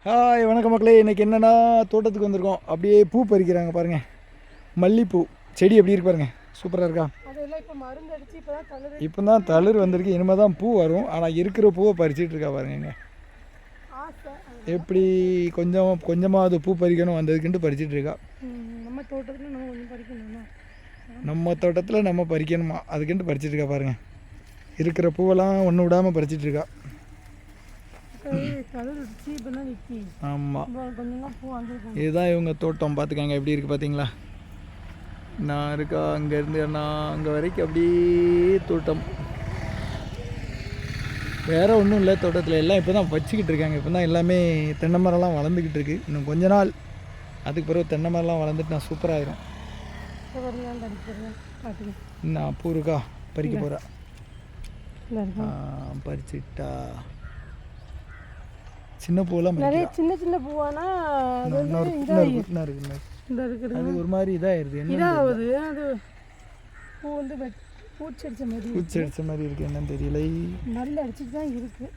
Hi வணக்கம் மக்களே. இன்றைக்கி என்னென்னா தோட்டத்துக்கு வந்திருக்கோம். அப்படியே பூ பறிக்கிறாங்க பாருங்கள். மல்லிப்பூ செடி எப்படி இருக்கு பாருங்கள், சூப்பராக இருக்கா? இப்போ தான் தளிர் வந்திருக்கு, இனிமேல் தான் பூ வரும். ஆனால் இருக்கிற பூவை பறிச்சிட்டு இருக்கா பாருங்க. எப்படி கொஞ்சமாக அது பூ பறிக்கணும் வந்ததுக்குன்ட்டு பறிச்சிட்டு இருக்கா. நம்ம தோட்டத்தில் நம்ம பறிக்கணுமா, அதுக்குன்ட்டு பறிச்சிட்டு இருக்கா பாருங்கள். இருக்கிற பூவெல்லாம் ஒன்று விடாமல் பறிச்சிட்டு இருக்கா. ஆமாம், இதுதான் இவங்க தோட்டம். பார்த்துக்காங்க எப்படி இருக்குது பார்த்தீங்களா. நான் இருக்கா அங்கேருந்து நான் அங்கே வரைக்கும் அப்படியே தோட்டம். வேறு ஒன்றும் இல்லை தோட்டத்தில். எல்லாம் இப்போ தான் வச்சுக்கிட்டு இருக்காங்க. இப்போ தான் எல்லாமே தென்னை மரம்லாம் வளர்ந்துக்கிட்டு இருக்குது. இன்னும் கொஞ்ச நாள் அதுக்கு பிறகு தென்னை மரம்லாம் வளர்ந்துட்டு நான் சூப்பராகிடும். நான் பூ இருக்கா பறிக்க போகிறேன். பறிச்சுட்டா சின்ன பூவெல்லாம் நிறைய சின்ன சின்ன பூவானா அது ஒரு மாதிரி இதாகிடுது. என்ன அது பூ வந்து பூச்சடிச்ச மாதிரி இருக்குது. என்னன்னு தெரியல. நல்ல அடிச்சுட்டு தான் இருக்குது.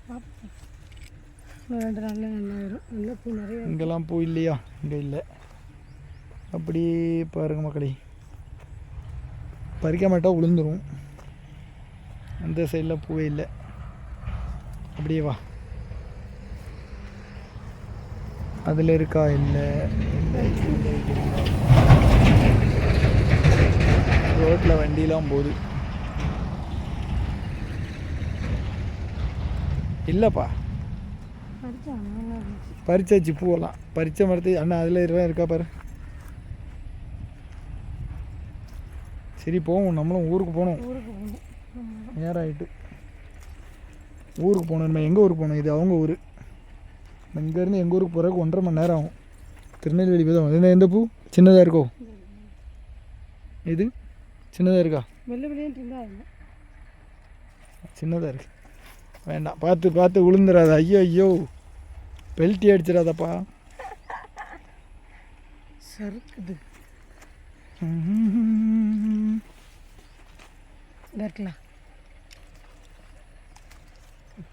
ரெண்டு நாளில் நல்லா வரும். நல்ல பூ நிறைய. இங்கெல்லாம் பூ இல்லையா? இங்கே இல்லை. அப்படியே பாருங்க மக்களே, பறிக்க மாட்டா விழுந்துடும். அந்த சைடில் பூவே இல்லை. அப்படியே வா, அதில் இருக்கா? இல்லை. ரோட்டில் வண்டிலாம் போகுது. இல்லைப்பா, பறிச்சாச்சு பூவெல்லாம். பறித்த மரத்து அண்ணா அதில் இருக்கா பாரு. சரி போவோம், நம்மளும் ஊருக்கு போகணும். நேரம் ஆகிட்டு ஊருக்கு போகணும். நம்ம எங்கள் ஊருக்கு போகணும். இது அவங்க ஊர். இங்கேருந்து எங்கள் ஊருக்கு போகிறதுக்கு 1.5 மணி நேரம் ஆகும். திருநெல்வேலி போய் தான். என்ன எந்த பூ சின்னதாக இருக்கோ? இது சின்னதாக இருக்கா? சின்னதாக இருக்கு. வேண்டாம், பார்த்து பார்த்து விழுந்துடாத. ஐயோ ஐயோ, பெல்ட்டி அடிச்சிடாதப்பா. சறுக்குது.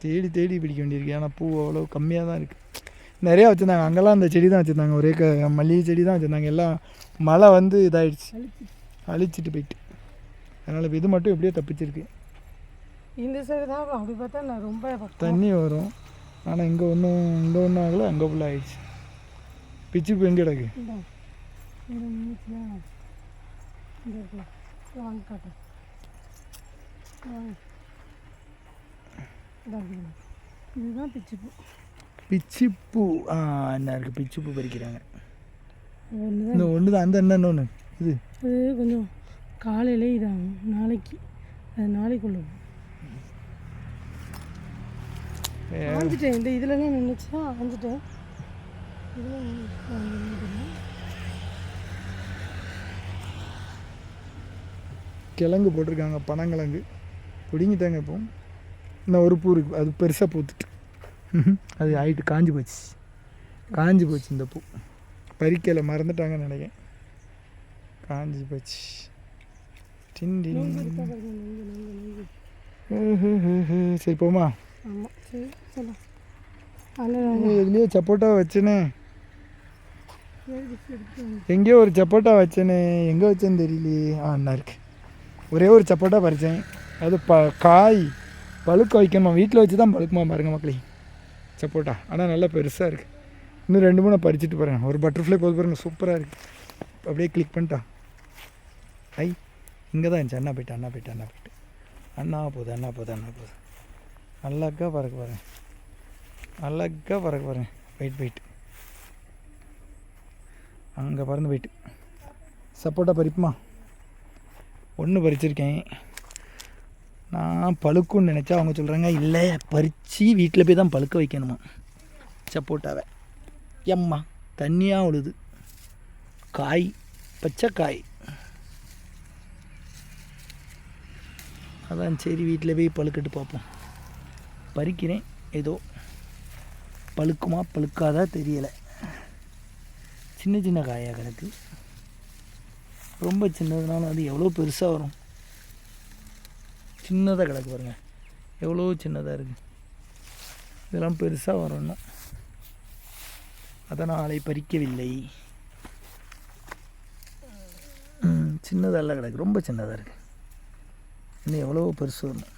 தேடி தேடி பிடிக்க வேண்டியிருக்கு. ஆனால் பூ அவ்வளோ கம்மியாக தான் இருக்குது. நிறையா வச்சுருந்தாங்க. அங்கெல்லாம் அந்த செடி தான் வச்சுருந்தாங்க. ஒரே மல்லிகை செடி தான் வச்சுருந்தாங்க. எல்லாம் மழை வந்து இதாகிடுச்சு, அழிச்சிட்டு போயிட்டு. அதனால் இது மட்டும் எப்படியோ தப்பிச்சிருக்கு. இந்த சைடு தான் அப்படி பார்த்தா நான் ரொம்ப தண்ணி வரும். ஆனால் இங்கே ஒன்றும் ஆகலை. அங்கே ஃபுல்லாக ஆகிடுச்சு. பிச்சு பூ எங்கே கிடக்கு? இதுதான் பிச்சுப்பூ. பிச்சிப்பூ என்ன இருக்குது? பிச்சிப்பூ பறிக்கிறாங்க. இந்த ஒன்று தான். அந்த என்னன்னு இது கொஞ்சம் காலையிலே இதாகும். நாளைக்கு அது நாளைக்குள்ள ஆஞ்சிட்டேன். இந்த இதுலலாம் நின்றுச்சா ஆஞ்சிட்டேன். கிழங்கு போட்டிருக்காங்க, பனங்கிழங்கு. பிடிங்கிட்டாங்க. இப்போ இன்னும் ஒரு பூ இருக்குது, அது பெருசாக பூத்துட்டு அது ஆகிட்டு காஞ்சி போச்சு. இந்த பூ பறிக்கலை, மறந்துட்டாங்கன்னு நினைக்கிறேன். காஞ்சி போச்சு. சரி போமா. எதுலேயோ சப்போட்டா வச்சேனே, எங்கேயோ ஒரு சப்போட்டா வச்சேனே, எங்கே வச்சேன்னு தெரியலையே. என்ன இருக்குது? ஒரே ஒரு சப்போட்டா பறித்தேன். அது காய் பழுக்க வைக்கணுமா, வீட்டில் வச்சு தான் பழுக்குமா பாருங்க மக்களே சப்போட்டா. ஆனால் நல்லா பெருசாக இருக்குது. இன்னும் 2-3 பறிச்சுட்டு போகிறேன். ஒரு பட்டர்ஃப்ளை போது பாருங்க, சூப்பராக இருக்குது. அப்படியே கிளிக் பண்ணிட்டா. இங்கே தான் இருந்துச்சு. அண்ணா போயிட்டு அண்ணா போகுது. அழகாக பறக்க பாருங்க. வெயிட் அங்கே பறந்து போயிட்டு சப்போட்டா பறிப்புமா. ஒன்று பறிச்சிருக்கேன். நான் பழுக்குன்னு நினச்சா அவங்க சொல்கிறாங்க இல்லை, பறித்து வீட்டில் போய் தான் பழுக்க வைக்கணுமா சப்போட்டாவை. எம்மா தண்ணியாக உழுது. காய் பச்சை காய். அதான் சரி வீட்டில் போய் பழுக்கட்டு பார்ப்போம். பறிக்கிறேன். ஏதோ பழுக்குமா பழுக்காதா தெரியலை. சின்ன காயாக கிடக்கு. ரொம்ப சின்னதுனால அது எவ்வளோ பெருசாக வரும். சின்னதாக கிடக்கு பாருங்கள், எவ்வளோ சின்னதாக இருக்குது. இதெல்லாம் பெருசாக வரணும். அதனாலே பறிக்கவில்லை. சின்னதெல்லாம் கிடக்கு, ரொம்ப சின்னதாக இருக்குது. இன்னும் எவ்வளோ பெருசு வரணும்.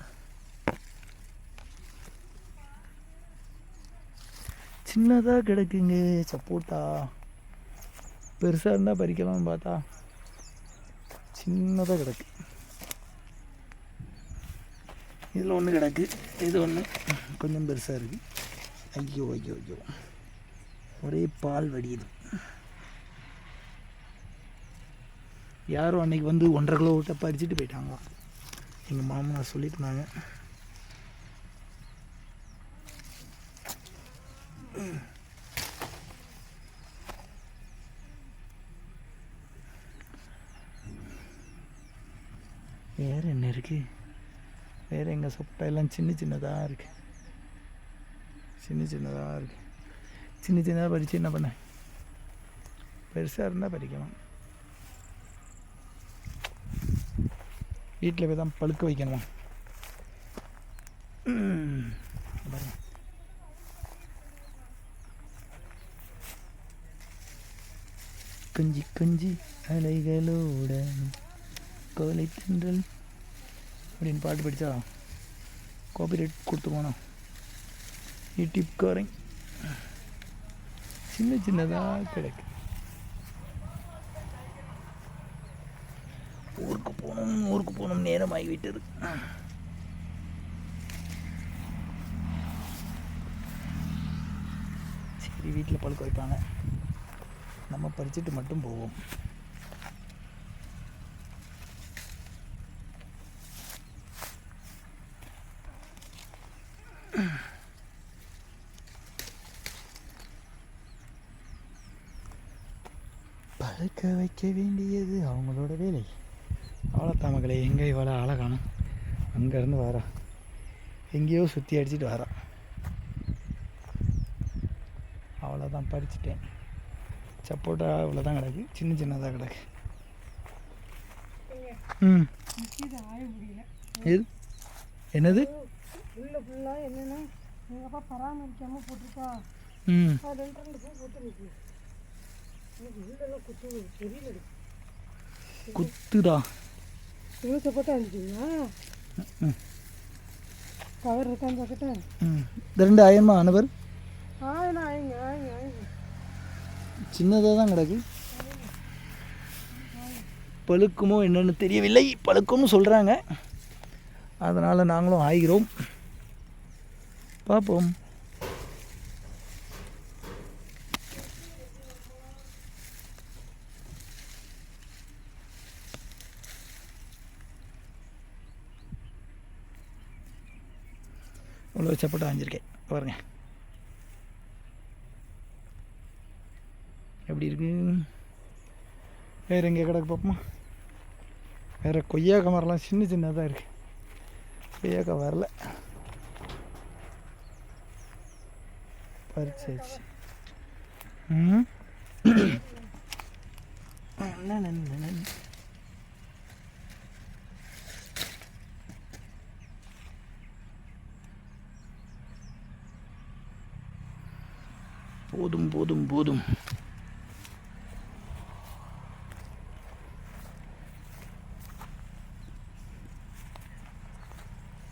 சின்னதாக கிடக்குங்க சப்போட்டா. பெருசாக இருந்தால் பறிக்கலாம்னு பார்த்தா சின்னதாக கிடக்கு. இதில் ஒன்று கிடக்கு, இது ஒன்று கொஞ்சம் பெருசாக இருக்குது. ஐயோ ஐயோ ஐயோ, ஒரே பால் வடியுது. யாரும் அன்றைக்கி வந்து 1.5 கிலோ விட்ட பறிச்சுட்டு போயிட்டாங்க. எங்கள் மாமனார் சொல்லிட்டு இருந்தாங்க. வேறு என்ன இருக்குது? வேறு எங்கள் சப்போட்டா எல்லாம் சின்ன சின்னதாக இருக்குது. சின்ன சின்னதாக பறித்து என்ன பண்ண? பெருசாக இருந்தால் பறிக்கலாம். வீட்டில் போய் தான் பழுக்க வைக்கணுமா? பாருங்க, கொஞ்சி கொஞ்சி அலைகளோட கோலை தின்றல் அப்படின்னு பாட்டு படித்தா காப்பிரைட் கொடுத்துருவானோ? யூடியூப்காரன். சின்ன சின்னதாக கிடக்கு. ஊருக்கு போகணும் நேரமாகிவிட்டது. சரி, வீட்டில் பழுக்க வைப்பாங்க, நம்ம பறிச்சுட்டு மட்டும் போவோம். பழுக்க வைக்க வேண்டியது அவங்களோட வேலை. அவ்வளோத்தான் மகளே. எங்கே இவ்வளோ ஆளை காணும்? அங்கேருந்து வரா, எங்கேயோ சுற்றி அடிச்சுட்டு வரா. அவ்வளோதான், பறிச்சிட்டேன். சப்போட்டா இவ்வளோதான் கிடக்கு, சின்ன சின்னதாக கிடக்கு. இது என்னது? உள்ள ஃபுல்லாக என்னென்னா எங்கள் அப்பா பராமரிக்காமல் போட்டிருக்கா. அது 2 பூ போட்டுருக்கு. குத்துடா. இவ்வளோ சப்போட்டா இருந்துச்சுங்களா? கவர் இருக்கான்னு பார்க்கட்டேன். 2 ஆயிரமா அனுபர்? ஆயிங்க சின்னதாக தான் கிடக்கு. பழுக்குமோ என்னன்னு தெரியவில்லை. பழுக்கும்னு சொல்கிறாங்க, அதனால் நாங்களும் ஆகிறோம். பார்ப்போம். இவ்வளோ சப்போட்டா வாங்கியிருக்கேன் பாருங்க, எப்படி இருக்கு? வேறு எங்கே கிடக்கு பார்ப்போமா? வேறு கொய்யாக்கா மரம்லாம் சின்ன சின்னதாக இருக்குது. கொய்யாக்கா வரல, பறிச்சாச்சு. போதும் போதும் போதும்.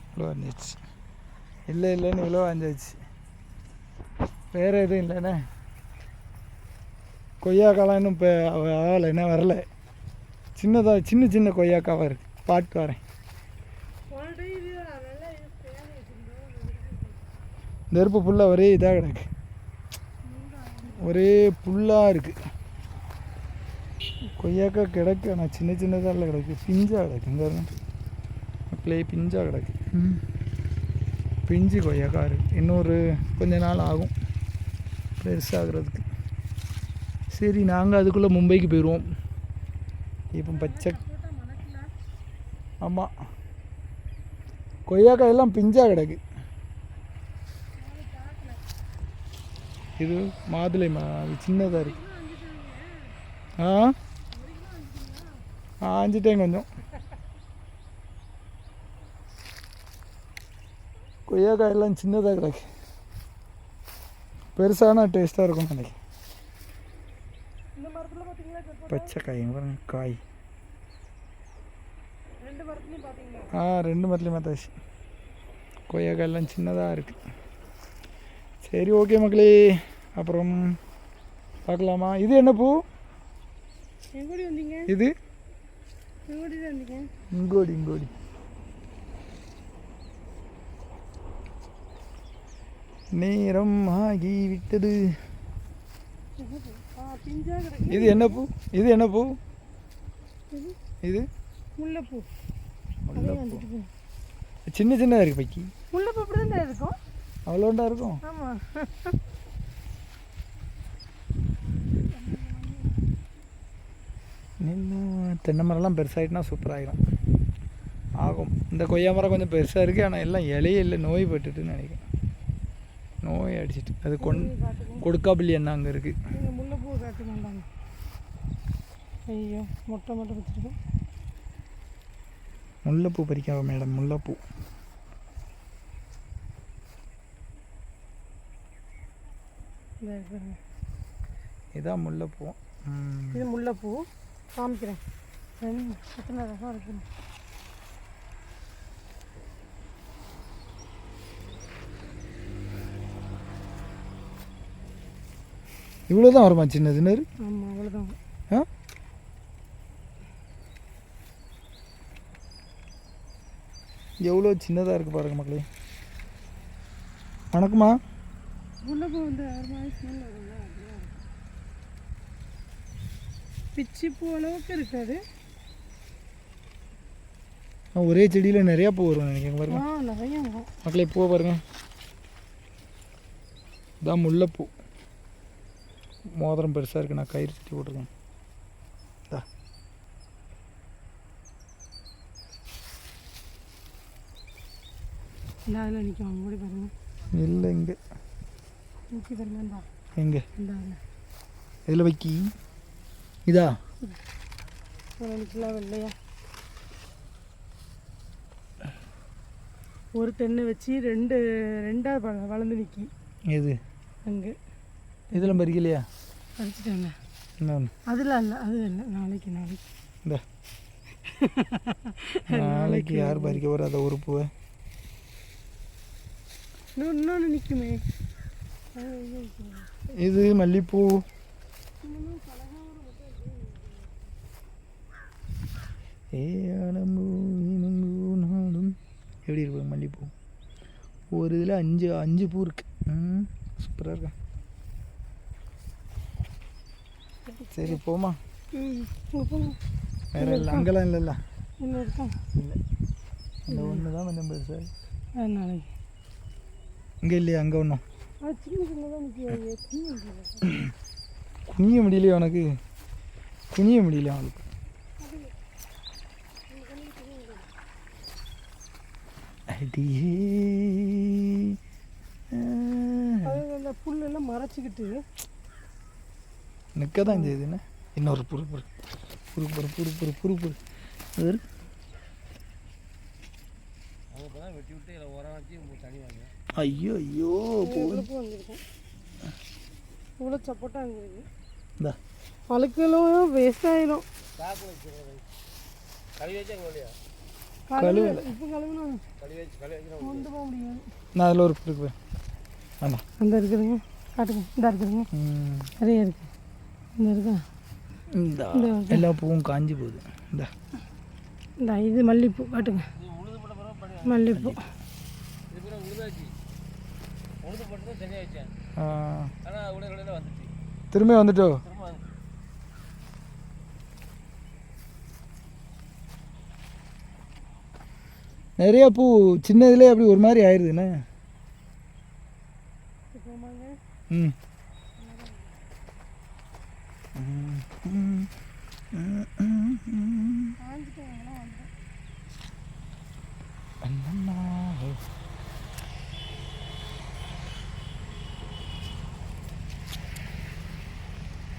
இவ்வளோ வந்துச்சு. இல்லைன்னு இவ்வளோ வாஞ்சாச்சு. வேறு எதுவும் இல்லைண்ணே. கொய்யாக்காலாம் இன்னும் இப்போ ஆகலை, என்ன வரல. சின்ன சின்ன கொய்யாக்காவாக இருக்குது. பாட்டு வரேன். நெருப்பு ஃபுல்லாக ஒரே இதாக கிடக்கு, ஒரே புல்லாக இருக்குது. கொய்யாக்கா கிடக்கு, ஆனால் சின்னதாக கிடக்கு, பிஞ்சாக கிடக்கு. இங்கே மக்களே, பிஞ்சாக கிடக்கு. பிஞ்சு கொய்யாக்கா இருக்குது. இன்னொரு கொஞ்ச நாள் ஆகும் பெருசாகிறதுக்கு. சரி, நாங்கள் அதுக்குள்ளே மும்பைக்கு போயிடுவோம். இப்போ பச்சை, ஆமாம், கொய்யாக்காய் எல்லாம் பிஞ்சாக கிடக்கு. இது மாதுளை அது சின்னதாக இருக்கு. ஆஞ்சிட்டேன் கொஞ்சம். கொய்யாக்காய் எல்லாம் சின்னதாக கிடக்கு, பெருசான டேஸ்ட்டாக இருக்கும் நினைக்கிறேன். பச்சை காய் பாருங்க காய். ரெண்டு மரத்துலையும் பார்த்தீங்களா? ரெண்டு மரத்துலையும் பார்த்தாச்சு. கொய்யாக்காயெல்லாம் சின்னதாக இருக்குது. சரி ஓகே மக்களே, அப்புறம் பார்க்கலாமா? இது என்ன பூ? எங்கோடி வந்தீங்க? இது எங்கோடி தான் வந்தீங்க? இங்கோடி இங்கோடி. நேரம் ஆகிவிட்டது. பிஞ்சா கிடக்கு. இது என்ன பூ? இது என்ன பூ? இது முல்லைப்பூ. முல்லைப்பூ. சின்ன சின்னதாக இருக்குது பைக்கி. முல்லைப்பூ அப்படி தான் இருக்கும். அவ்வளோண்டா இருக்கும். ஆமாம். இன்னும் தென்னை மரம்லாம் பெருசாகிட்டுனா சூப்பராகிடும் ஆகும். இந்த கொய்யா மரம் கொஞ்சம் பெருசாக இருக்குது, ஆனால் எல்லாம் இலையே இல்லை, நோய் பட்டுட்டுன்னு நினைக்கிறேன். நோய் அடிச்சிட்டு அது கொடுக்காப்பிள்ளி என்ன அங்கே இருக்குது. நீங்கள் முல்லைப்பூ காட்டு வேண்டாங்க. ஐயோ மொட்டை மட்டும் வச்சுருக்கோம். முல்லைப்பூ பறிக்காவ மேடம், முல்லைப்பூ. இதான் முல்லைப்பூ. இது முல்லைப்பூ காமிக்கிறேன். எத்தனை ரகம் இருக்குது. இவ்வளோ தான் வருமா சின்னது நேரு? ஆமாம் அவ்வளோதான். எவ்வளோ சின்னதாக இருக்குது பாருங்கள் மக்களே. வணக்கம்மா. முல்லைப்பூ வந்து 6 மாதம் ஸ்மெல் வரும்ல, அப்படியே பிச்சிப்பூ அளவுக்கு இருக்காது. ஒரே செடியில் நிறையா பூ வரும் நினைக்கிறேன் பாருங்க. நிறையா வரும் மக்களே. பூவை பாருங்க, இதான் முல்லைப்பூ. மோதிரம் பெருசாக இருக்குது, நான் கயிறு சுற்றி போட்டிருக்கேன். இந்த அதில் நிற்கும் ஓடி பாருங்க. இல்லை இங்கே நிற்கி பாருங்கண்டா. எங்கே? இந்த அதில். இதில் வைக்கி. இதா நிற்கலாம் வெள்ளையா. ஒரு தென்னை வச்சு ரெண்டாக வளர்ந்து நிற்கி. எது? அங்கே. இதெல்லாம் பறிக்கலையா? பறிச்சுட்டாங்க. இன்னொன்று அதில் இல்லை, அது இல்லை. நாளைக்கு இந்த நாளைக்கு யார் பறிக்க வர அதை ஒரு பூவை? இன்னொன்று நிற்குமே. இது மல்லிப்பூ. எப்படி இருக்கு மல்லிப்பூ? ஒரு இதில் 5 பூ இருக்கு. சூப்பராக இருக்கா. சரி போமா. வேற இல்லை, அங்கெல்லாம் இல்லைல்ல. இல்லை இருக்கா? இல்லை, அந்த ஒன்று தான் கொஞ்சம் பெருசு. நாளைக்கு இங்கே இல்லையா? அங்கே ஒன்றும் அது சின்ன சின்னதாக நிற்க. குனிய முடியலையா உனக்கு? குனிய முடியலையா அவனுக்கு? அந்த புல்லெல்லாம் மறைச்சிக்கிட்டு நிற்க தான் செய்யுது. என்ன இன்னொரு புரு புரு புரு புரு புரு புரு புரு புரு அது ஐயோ ஐயோ இவ்வளோ சப்போட்டா அங்கே இருக்கு. இந்த அழுக்கெல்லாம் வேஸ்ட் ஆயிடும். கழுவலை இப்போ கழுவுனா கொண்டு போக முடியாது. நான் அதில் ஒரு இருக்கு ஆமாம். அந்த இருக்குதுங்க, காட்டுங்க. இந்த இருக்குதுங்க, நிறைய இருக்கு. இந்த இருக்கா? இந்த எல்லா பூவும் காஞ்சி போகுது. இந்த இது மல்லிப்பூ காட்டுங்க. மல்லிப்பூ திரும்ப வந்துட்டோ? நிறைய பூ சின்னதுலேயே அப்படி ஒரு மாதிரி ஆயிடுதுண்ணே. ம்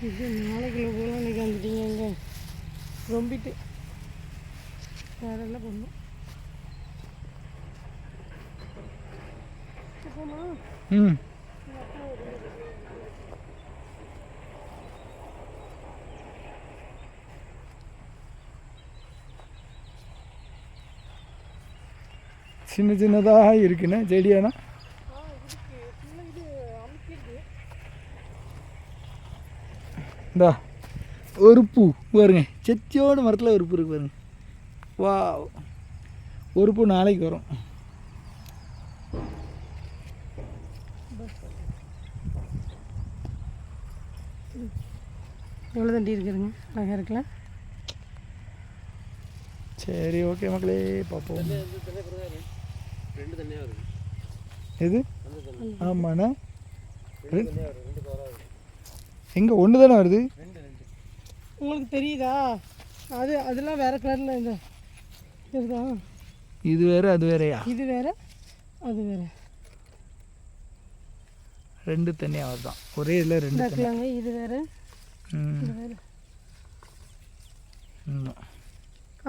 இது 4 கிலோ போல இன்றைக்கி வந்துட்டீங்க. இங்கே ரொம்பிட்டு வேற என்ன பண்ணும். ம் சின்ன சின்னதாக இருக்குண்ணே செடியானா. இந்தா ஒரு பூ பாருங்க, செத்தியோட மரத்தில் ஒரு பூ இருக்கு பாருங்க. வா, ஒரு பூ நாளைக்கு வரும். எவ்வளோ தண்டி இருக்குதுங்க, அழகாக இருக்கலாம். சரி ஓகே மக்களே, பார்ப்போம். எது? ஆமாண்ணா, எங்கே ஒன்று தானே வருது? உங்களுக்கு தெரியுதா? அதெல்லாம் வேறு கலரில் இந்த தெரியுதா? இது வேறு அது வேறையா? இது வேறு அது வேறு, ரெண்டு தனியாக வருதான். ஒரே இதில் ரெண்டு இருக்குலாங்க. இது வேறு இது வேறு.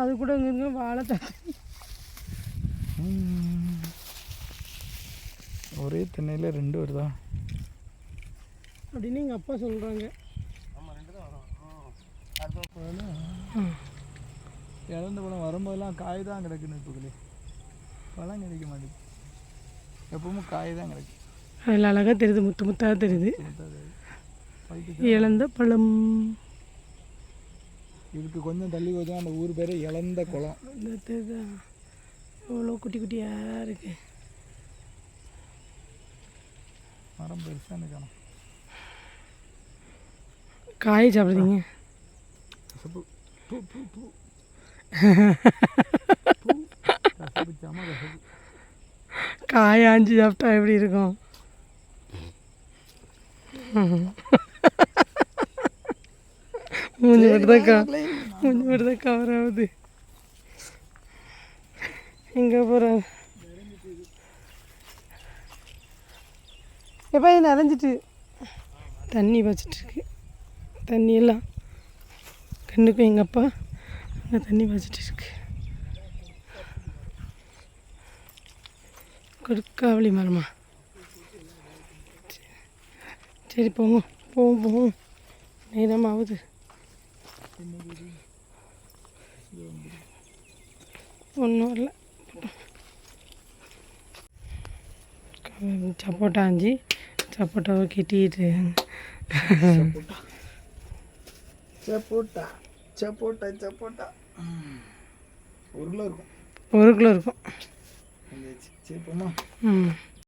அது கூட இங்கே வாழை தண்ணி ஒரே தென்னையில் ரெண்டு வருதா அப்படின்னு எங்கள் அப்பா சொல்கிறாங்க. இழந்த பழம் வரும்போதெல்லாம் காய் தான் கிடக்குன்னு இப்போங்களே, பழம் கிடைக்க மாட்டேங்குது. எப்பவும் காய் தான் கிடக்கு. அதில் அழகாக தெரியுது, முத்து முத்தாக தெரியுது. இழந்த பழம். இதுக்கு கொஞ்சம் தள்ளி போதும் அந்த ஊர் பேர் இழந்த குளம். எவ்வளோ குட்டி குட்டியாக இருக்கு. மரம் பெருசாக நிற்கணும். காய் சாப்பிடுறீங்க? காய் ஆஞ்சி சாப்பிட்டா எப்படி இருக்கும்? மூஞ்சி மட்டும் தான் கவர் ஆகுது. எங்கே போகிறேன்? எப்போ இது நனைஞ்சிட்டு தண்ணி வச்சிட்ருக்கு. தண்ணி எல்லாம் கண்ணுக்கும் எங்கள் அப்பா அங்கே தண்ணி வச்சிட்டு இருக்கு. கொடுக்காவளி மரமா? சரி போங்க, போவோம் போவோம், நேரம் ஆகுது. ஒன்றும் இல்லை. சப்போட்டா ஆஞ்சி சப்போட்டாவை கிட்டிட்டு சப்போட்டா சப்போட்டா சப்போட்டா 1 கிலோ இருக்கும். 1 கிலோ இருக்கும். சரி போமா.